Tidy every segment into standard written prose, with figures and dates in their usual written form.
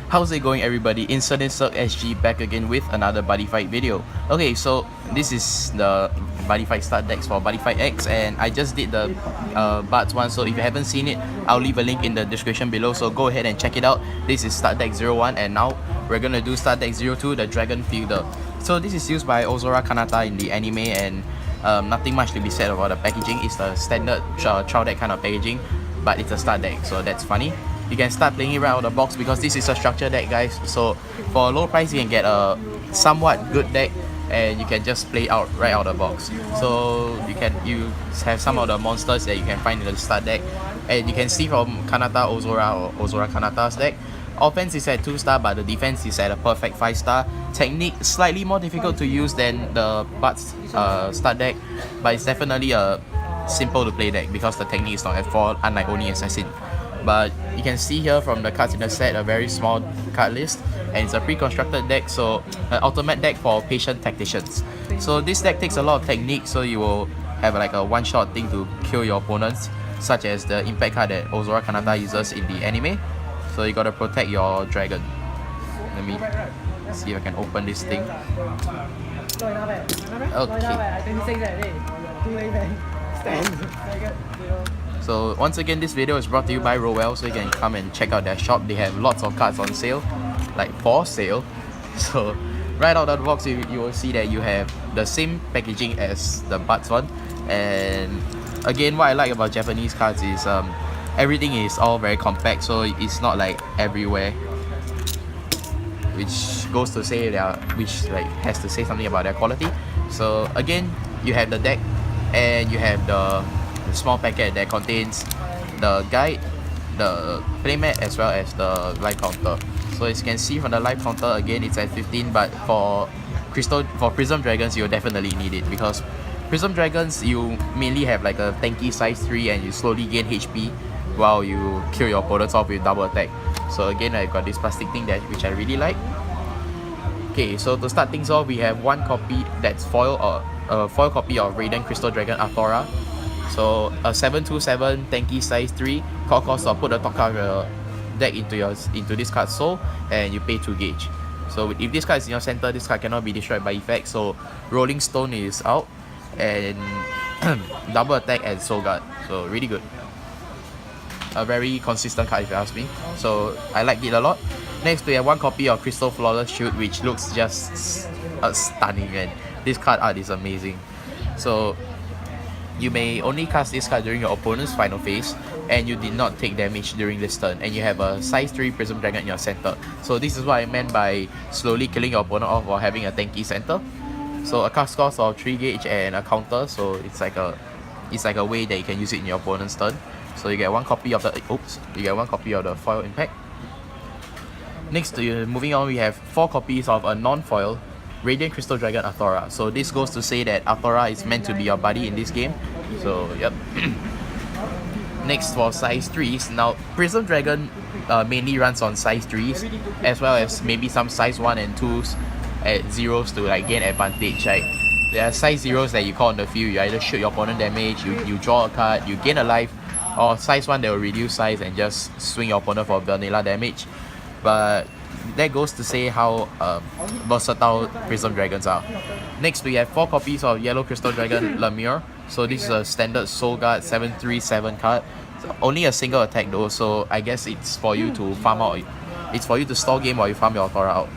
How's it going, everybody? X-SD02 back again with another Buddyfight video. Okay, so this is the Buddyfight start decks for Buddyfight X, and I just did the Buds one, so if you haven't seen it, I'll leave a link in the description below, so go ahead and check it out. This is start deck 01, and now we're gonna do start deck 02, the Dragon Fielder. So this is used by Ozora Kanata in the anime, and nothing much to be said about the packaging. It's the standard trial deck kind of packaging, but it's a start deck, so that's funny. You can start playing it right out of the box because this is a structure deck, guys. So for a low price, you can get a somewhat good deck, and you can just play out right out of the box. So you have some of the monsters that you can find in the start deck, and you can see from Kanata Ozora or Ozora Kanata's deck, offense is at 2-star, but the defense is at a perfect 5-star. Technique slightly more difficult to use than the Buds start deck, but it's definitely a simple to play deck because the technique is not at 4, unlike Oni Assassin. But you can see here from the cards in the set, a very small card list, and it's a pre-constructed deck, so an ultimate deck for patient tacticians. So this deck takes a lot of technique, so you will have like a one-shot thing to kill your opponents, such as the impact card that Ozora Kanata uses in the anime. So you gotta protect your dragon. Let me see if I can open this thing. Okay. So once again, this video is brought to you by Rowell, so you can come and check out their shop. They have lots of cards on sale, like for sale. So right out of the box, you will see that you have the same packaging as the Buds one. And again, what I like about Japanese cards is everything is all very compact, so it's not like everywhere, which goes to say has to say something about their quality. So again, you have the deck, and you have the small packet that contains the guide, the playmat, as well as the life counter. So as you can see from the life counter, again it's at 15, but for Prism Dragons you'll definitely need it, because Prism Dragons you mainly have like a tanky size 3 and you slowly gain HP while you kill your opponents off with double attack. So again, I've got this plastic thing which I really like. Okay, so to start things off, we have one copy that's foil, or a foil copy of Radiant Crystal Dragon Athora. So a 727 tanky size 3 core cost, or put a top card of your deck into this card's soul, and you pay 2 gauge. So if this card is in your center, this card cannot be destroyed by effect. So Rolling Stone is out, and double attack and soul guard. So really good. A very consistent card if you ask me. So I like it a lot. Next, we have one copy of Crystal Flawless Shield, which looks just stunning, and this card art is amazing. So you may only cast this card during your opponent's final phase, and you did not take damage during this turn, and you have a size 3 Prism Dragon in your center. So this is what I meant by slowly killing your opponent off while having a tanky center. So a cast cost of 3 gauge and a counter, so it's like a way that you can use it in your opponent's turn. So you get one copy of the foil impact. Next, moving on, we have 4 copies of a non-foil Radiant Crystal Dragon Athora. So this goes to say that Athora is meant to be your buddy in this game. So yep. Next, for size 3s, now Prism Dragon mainly runs on size 3s, as well as maybe some size 1 and 2s at 0s to like gain advantage. Right? There are size 0s that you call on the field. You either shoot your opponent damage, you draw a card, you gain a life, or size 1 that will reduce size and just swing your opponent for vanilla damage. But that goes to say how versatile Prism Dragons are. Next, we have 4 copies of Yellow Crystal Dragon Lemure. So this is a standard Soul Guard 737 card. So only a single attack though, so I guess it's for you to farm out. It's for you to stall game while you farm your Athora out.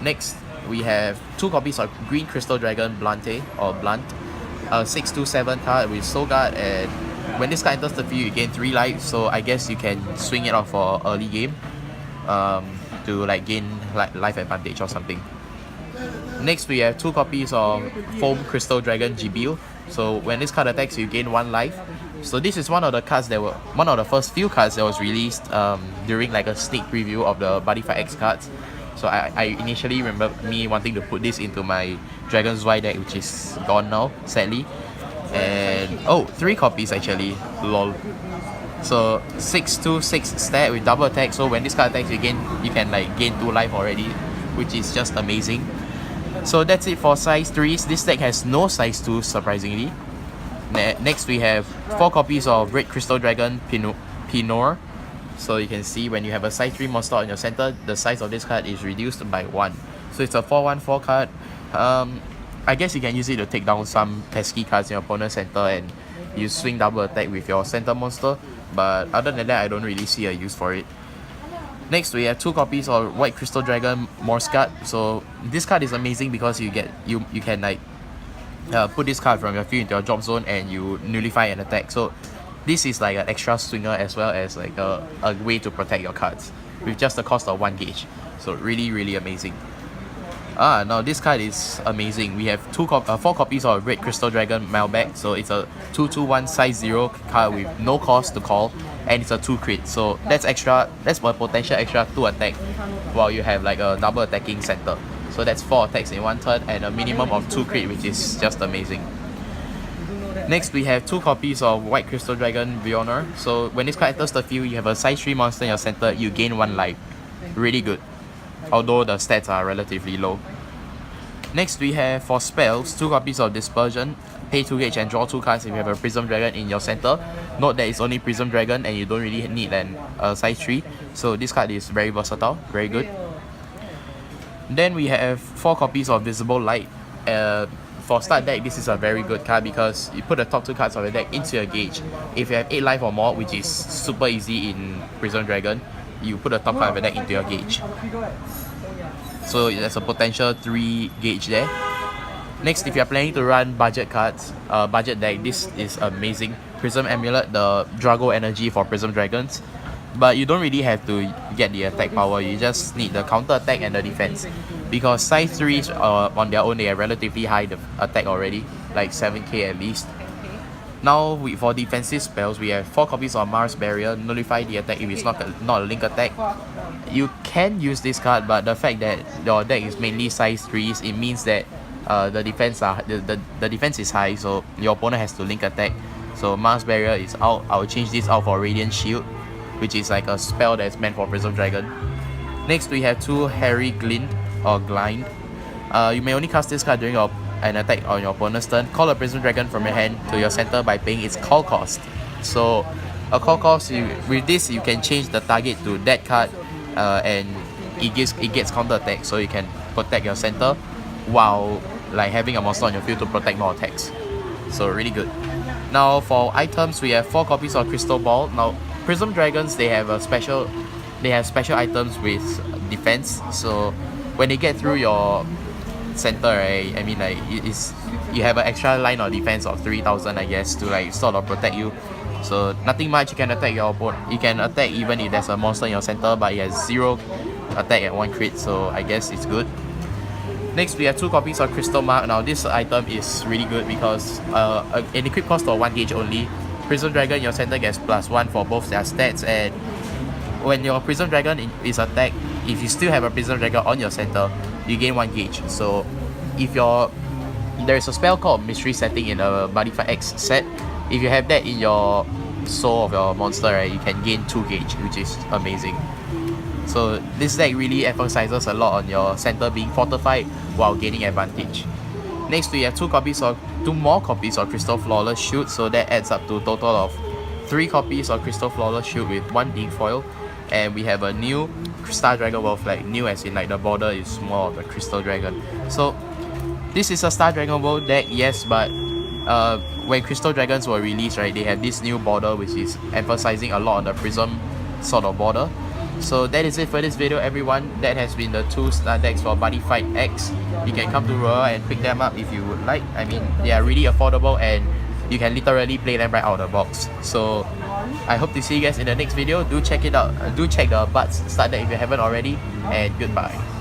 Next, we have 2 copies of Green Crystal Dragon Blante, or Blunt. A 627 card with Soul Guard, and when this card enters the field, you gain 3 life, so I guess you can swing it out for early game to like gain life advantage or something. Next, we have 2 copies of Foam Crystal Dragon Jibil. So when this card attacks, you gain 1 life. So this is one of the first few cards that was released during like a sneak preview of the Buddyfight X cards. So I initially remember me wanting to put this into my Dragon's Y deck, which is gone now, sadly. And 3 copies actually, lol. So 6/6 stat with double attack. So when this card attacks, you can like gain 2 life already, which is just amazing. So that's it for size 3s. This deck has no size 2s, surprisingly. Next, we have 4 copies of Red Crystal Dragon Pinor. So you can see when you have a size 3 monster on your center, the size of this card is reduced by 1. So it's a 4/1/4 card. I guess you can use it to take down some pesky cards in your opponent's center and you swing double attack with your center monster. But other than that, I don't really see a use for it. Next, we have 2 copies of White Crystal Dragon Morse card. So this card is amazing because you can like put this card from your field into your drop zone and you nullify an attack. So this is like an extra swinger as well as like a way to protect your cards with just the cost of 1 gauge. So really amazing. Now this card is amazing. We have 4 copies of Red Crystal Dragon Malbec. So it's a 2/2/1 size 0 card with no cost to call, and it's a 2 crit. So that's a potential extra 2 attack while you have like a double attacking center. So that's 4 attacks in 1 turn and a minimum of 2 crit, which is just amazing. Next, we have 2 copies of White Crystal Dragon Bionner. So when this card enters the field, you have a size 3 monster in your center, you gain 1 life. Really good, although the stats are relatively low. Next, we have for spells 2 copies of Dispersion. Pay 2 gauge and draw 2 cards if you have a Prism Dragon in your center. Note that it's only Prism Dragon and you don't really need a size 3. So this card is very versatile, very good. Then we have 4 copies of Visible Light. For start deck, this is a very good card because you put the top 2 cards of your deck into your gauge. If you have 8 life or more, which is super easy in Prism Dragon, you put the top card of your deck into your gauge. So there's a potential 3 gauge there. Next, if you're planning to run budget cards, budget deck, this is amazing. Prism Amulet, the Drago energy for Prism Dragons. But you don't really have to get the attack power, you just need the counter attack and the defense. Because size 3s on their own, they are relatively high attack already, like 7k at least. Now for defensive spells, we have 4 copies of Mars Barrier, nullify the attack if it's not a link attack. You can use this card, but the fact that your deck is mainly size 3s, it means that the defense is high, so your opponent has to link attack. So Mars Barrier is out. I will change this out for Radiant Shield, which is like a spell that's meant for Prism Dragon. Next, we have 2 Harry Glint or Glind. You may only cast this card during an attack on your opponent's turn. Call a Prism Dragon from your hand to your center by paying its call cost. So a call cost, with this you can change the target to that card, and it gets counter attack, so you can protect your center while like having a monster on your field to protect more attacks. So really good. Now for items, we have 4 copies of Crystal Ball. Now Prism Dragons, they have special items with defense. So when they get through your center, right, I mean like you have an extra line of defense of 3000, I guess, to like sort of protect you. So nothing much, you can attack your opponent. You can attack even if there's a monster in your center, but it has 0 attack at 1 crit, so I guess it's good. Next, we have 2 copies of Crystal Mark. Now this item is really good because an equip cost of 1 gauge only. Prism Dragon in your center gets +1 for both their stats, and when your Prism Dragon is attacked, if you still have a Prism Dragon on your center, you gain 1 gauge. So if there is a spell called Mystery Setting in a Buddyfight X set. If you have that in your soul of your monster, right, you can gain 2 gauge, which is amazing. So this deck really emphasizes a lot on your center being fortified while gaining advantage. Next, we have 2 more copies of Crystal Flawless Shield, so that adds up to a total of 3 copies of Crystal Flawless Shield with 1 being foil. And we have a new Star Dragon World Flag, new as in like the border is more of a Crystal Dragon. So this is a Star Dragon World deck, yes, but when Crystal Dragons were released, right, they have this new border which is emphasizing a lot on the Prism sort of border. So that is it for this video, everyone. That has been the 2 star decks for Buddyfight X. You can come to Royal and pick them up if you would like. I mean, they are really affordable and you can literally play them right out of the box. So I hope to see you guys in the next video. Do check it out. Do check the Buds start deck if you haven't already. And goodbye.